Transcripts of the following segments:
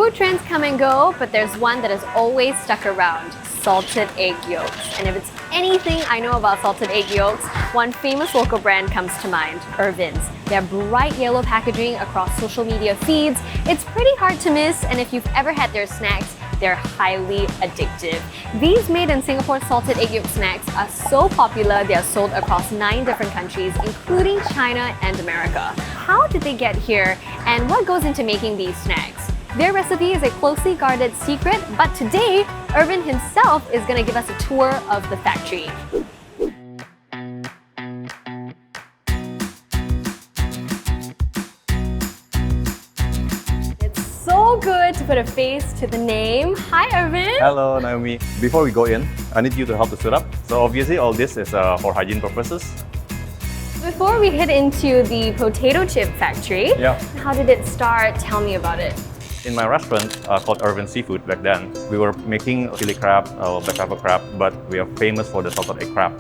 Food trends come and go, but there's one that has always stuck around: salted egg yolks. And if it's anything I know about salted egg yolks, one famous local brand comes to mind: Irvin's. Their bright yellow packaging across social media feeds, it's pretty hard to miss, and if you've ever had their snacks, they're highly addictive. These made in Singapore salted egg yolk snacks are so popular, they are sold across 9 different countries, including China and America. How did they get here, and what goes into making these snacks? Their recipe is a closely guarded secret, but today, Irvin himself is going to give us a tour of the factory. It's so good to put a face to the name. Hi, Irvin. Hello, Naomi. Before we go in, I need you to help to set up. So obviously all this is for hygiene purposes. Before we head into the potato chip factory, Yeah. how did it start? Tell me about it. In my restaurant called Irvin Seafood back then, we were making chili crab, black pepper crab, but we are famous for the salted egg crab.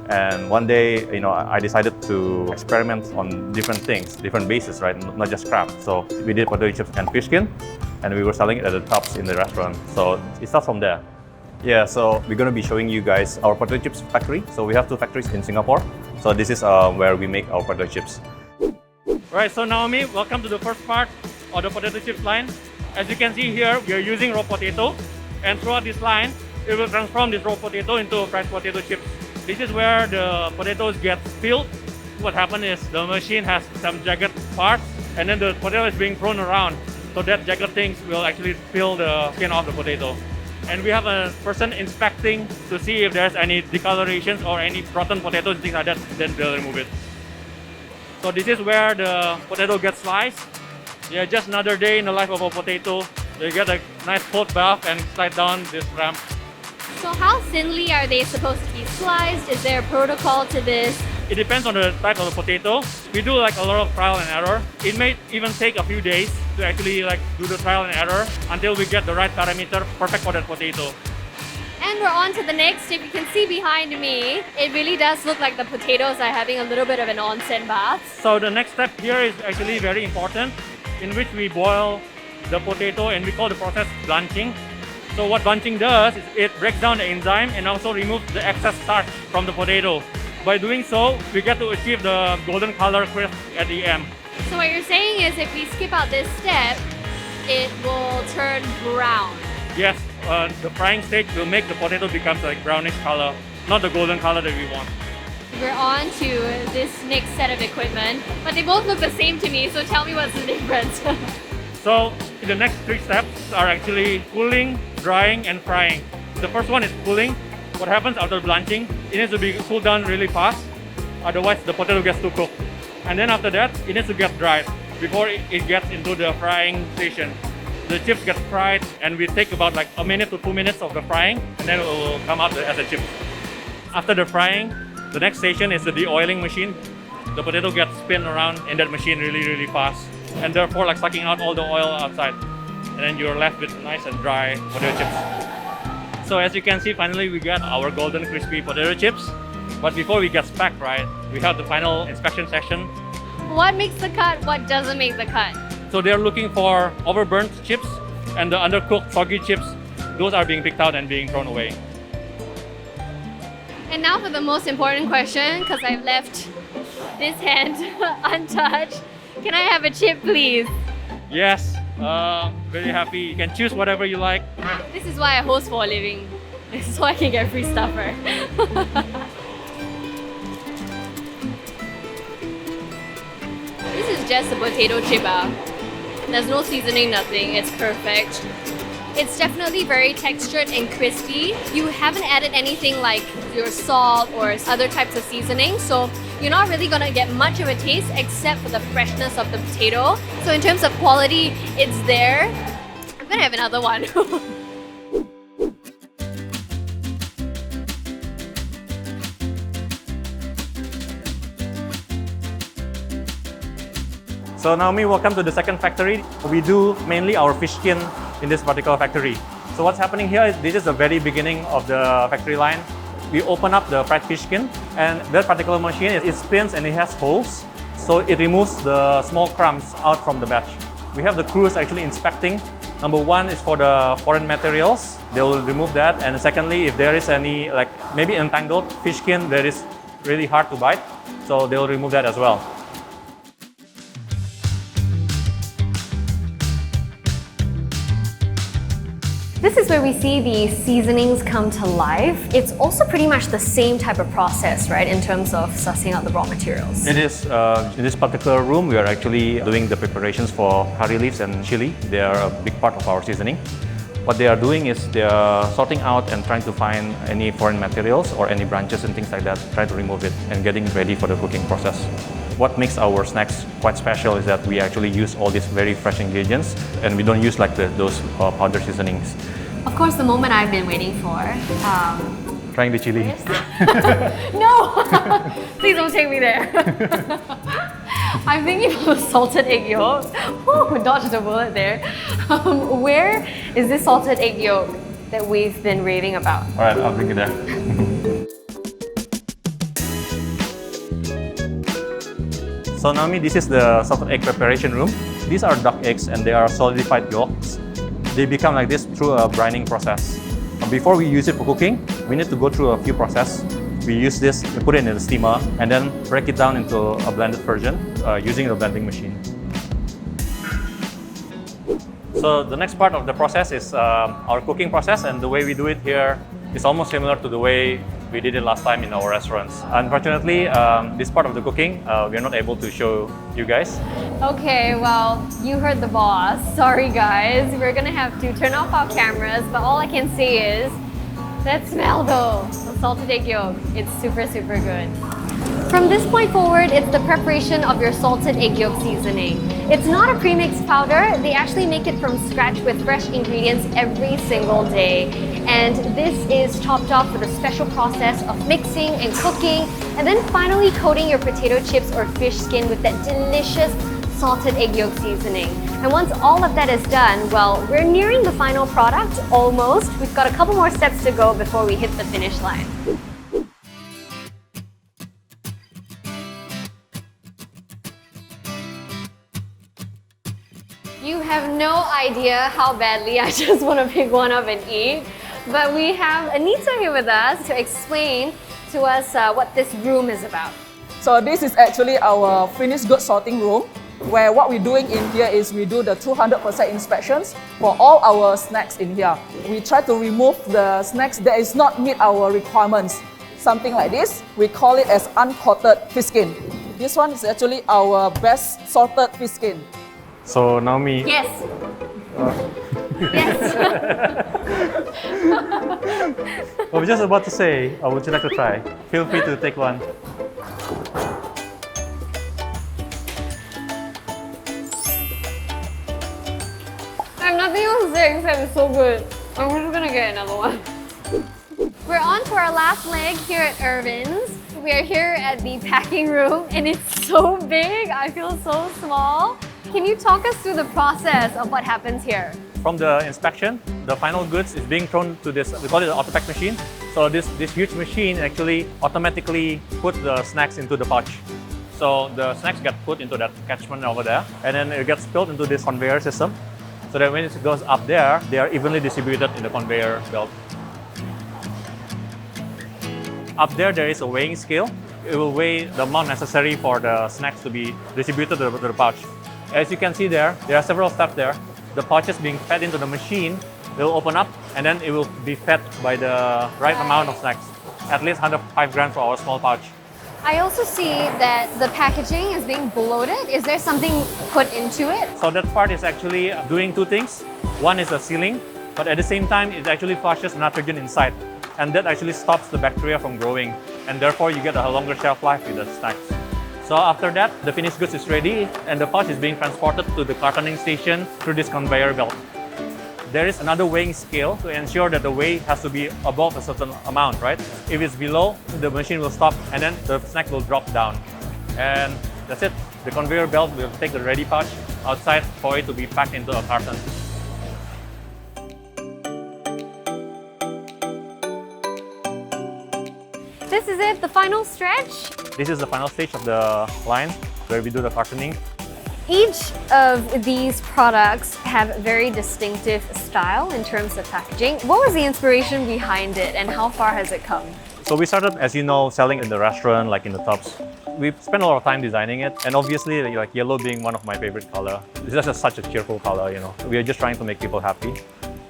And one day, I decided to experiment on different things, different bases, right? Not just crab. So we did potato chips and fish skin, and we were selling it at the tops in the restaurant. So it starts from there. Yeah, so we're going to be showing you guys our potato chips factory. So we have 2 factories in Singapore. So this is where we make our potato chips. Right, so Naomi, welcome to the first part of the potato chips line. As you can see here, we are using raw potato, and throughout this line, it will transform this raw potato into fried potato chips. This is where the potatoes get peeled. What happens is the machine has some jagged parts, and then the potato is being thrown around. So that jagged things will actually peel the skin off the potato. And we have a person inspecting to see if there's any discolorations or any rotten potatoes, things like that, then they'll remove it. So this is where the potato gets sliced. Yeah, just another day in the life of a potato. You get a nice cold bath and slide down this ramp. So how thinly are they supposed to be sliced? Is there a protocol to this? It depends on the type of the potato. We do like a lot of trial and error. It may even take a few days to actually do the trial and error until we get the right parameter perfect for that potato. And we're on to the next. If you can see behind me, it really does look like the potatoes are having a little bit of an onsen bath. So the next step here is actually very important, in which we boil the potato, and we call the process blanching. So what blanching does is it breaks down the enzyme and also removes the excess starch from the potato. By doing so, we get to achieve the golden color crisp at the end. So what you're saying is if we skip out this step, it will turn brown. Yes, the frying stage will make the potato become like brownish color, not the golden color that we want. We're on to this next set of equipment, but they both look the same to me, so tell me what's the difference. So the next 3 steps are actually cooling, drying, and frying. The first one is cooling. What happens after blanching, it needs to be cooled down really fast, otherwise the potato gets too cooked. And then after that, it needs to get dried before it gets into the frying station. The chips get fried, and we take about like 1 minute to 2 minutes of the frying, and then it will come out as a chip. After the frying, the next station is the de-oiling machine. The potato gets spin around in that machine really fast, and therefore sucking out all the oil outside. And then you're left with nice and dry potato chips. So as you can see, finally we got our golden crispy potato chips. But before we get packed, right, we have the final inspection session. What makes the cut? What doesn't make the cut? So they're looking for overburnt chips and the undercooked soggy chips. Those are being picked out and being thrown away. And now for the most important question, because I've left this hand untouched. Can I have a chip, please? Yes, very happy. You can choose whatever you like. This is why I host for a living, so I can get free stuffer. This is just a potato chip. There's no seasoning, nothing. It's perfect. It's definitely very textured and crispy. You haven't added anything like your salt or other types of seasoning, so you're not really gonna get much of a taste except for the freshness of the potato. So in terms of quality, it's there. I'm gonna have another one. So Naomi, welcome to the second factory. We do mainly our fish skin in this particular factory. So what's happening here is this is the very beginning of the factory line. We open up the fried fish skin, and that particular machine, it spins and it has holes. So it removes the small crumbs out from the batch. We have the crews actually inspecting Number one is for the foreign materials. They will remove that. And secondly, if there is any like maybe entangled fish skin that is really hard to bite, so they will remove that as well. This is where we see the seasonings come to life. It's also pretty much the same type of process, right, in terms of sussing out the raw materials. It is, in this particular room, we are actually doing the preparations for curry leaves and chili. They are a big part of our seasoning. What they are doing is they are sorting out and trying to find any foreign materials or any branches and things like that, try to remove it and getting ready for the cooking process. What makes our snacks quite special is that we actually use all these very fresh ingredients and we don't use like those powder seasonings. Of course, the moment I've been waiting for. Trying the chili. No! Please don't take me there. I'm thinking of the salted egg yolks. Whew, dodged a bullet there. Where is this salted egg yolk that we've been raving about? All right, I'll bring it there. So Naomi, this is the salted egg preparation room. These are duck eggs and they are solidified yolks. They become like this through a brining process. Before we use it for cooking, we need to go through a few processes. We use this, we put it in the steamer, and then break it down into a blended version using the blending machine. So the next part of the process is our cooking process, and the way we do it here is almost similar to the way we did it last time in our restaurants. Unfortunately, this part of the cooking, we are not able to show you guys. Okay, well, you heard the boss. Sorry guys, we're gonna have to turn off our cameras, but all I can say is, that smell though, the salted egg yolk, it's super, super good. From this point forward, it's the preparation of your salted egg yolk seasoning. It's not a premixed powder, they actually make it from scratch with fresh ingredients every single day. And this is topped off with a special process of mixing and cooking, and then finally coating your potato chips or fish skin with that delicious salted egg yolk seasoning. And once all of that is done, well, we're nearing the final product, almost. We've got a couple more steps to go before we hit the finish line. You have no idea how badly I just want to pick one up and eat. But we have Anita here with us to explain to us what this room is about. So this is actually our finished goods sorting room, where what we're doing in here is we do the 200% inspections for all our snacks in here. We try to remove the snacks that is not meet our requirements. Something like this, we call it as uncoated fish skin. This one is actually our best sorted fish skin. So Naomi, Yes. Yes. I was just about to say, would you like to try? Feel free to take one. I have nothing else to say except it's so good. I'm just gonna get another one. We're on to our last leg here at Irvin's. We are here at the packing room and it's so big. I feel so small. Can you talk us through the process of what happens here? From the inspection, the final goods is being thrown to this, we call it an auto-pack machine. So this huge machine actually automatically put the snacks into the pouch. So the snacks get put into that catchment over there, and then it gets filled into this conveyor system. So that when it goes up there, they are evenly distributed in the conveyor belt. Up there is a weighing scale. It will weigh the amount necessary for the snacks to be distributed to the pouch. As you can see there are several steps there. The pouches being fed into the machine will open up and then it will be fed by the right amount of snacks. At least 105 grams for our small pouch. I also see that the packaging is being bloated. Is there something put into it? So that part is actually doing two things. One is the sealing, but at the same time it actually flushes nitrogen inside. And that actually stops the bacteria from growing. And therefore you get a longer shelf life with the snacks. So after that, the finished goods is ready and the pouch is being transported to the cartoning station through this conveyor belt. There is another weighing scale to ensure that the weight has to be above a certain amount, right? If it's below, the machine will stop and then the snack will drop down. And that's it. The conveyor belt will take the ready pouch outside for it to be packed into a carton. This is it, the final stretch. This is the final stage of the line where we do the cartoning. Each of these products have very distinctive style in terms of packaging. What was the inspiration behind it and how far has it come? So we started, as you know, selling in the restaurant, like in the tubs. We've spent a lot of time designing it, and obviously, like yellow being one of my favorite color. It's just such a cheerful color, you know. We are just trying to make people happy.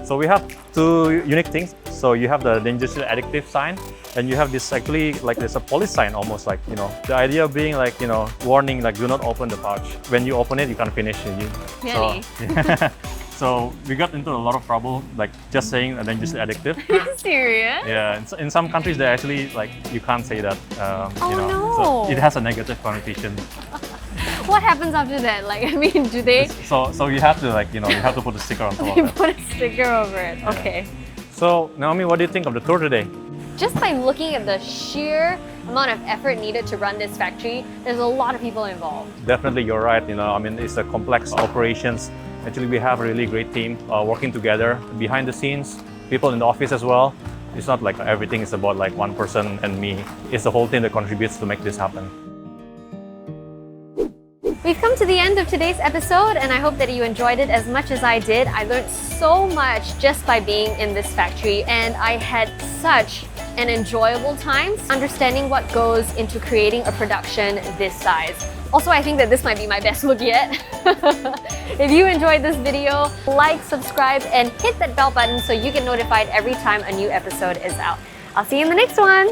So we have two unique things. So you have the dangerously addictive sign, and you have this actually like there's a police sign almost like, you know. The idea being like, you know, warning like do not open the pouch. When you open it, you can't finish it. Really? So, so we got into a lot of trouble, like just saying dangerously addictive. Serious? Yeah, in some countries they actually like you can't say that. You know, no. so it has a negative connotation. What happens after that? Like, I mean, do they So you have to like you have to put a sticker on top they of it. put a sticker over it? Okay. So Naomi, what do you think of the tour today? Just by looking at the sheer amount of effort needed to run this factory, there's a lot of people involved. Definitely, you're right. You know, I mean, it's a complex operations. Actually, we have a really great team working together behind the scenes. People in the office as well. It's not like everything is about like one person and me. It's the whole team that contributes to make this happen. We've come to the end of today's episode and I hope that you enjoyed it as much as I did. I learned so much just by being in this factory and I had such an enjoyable time understanding what goes into creating a production this size. Also, I think that this might be my best look yet. If you enjoyed this video, like, subscribe, and hit that bell button so you get notified every time a new episode is out. I'll see you in the next one.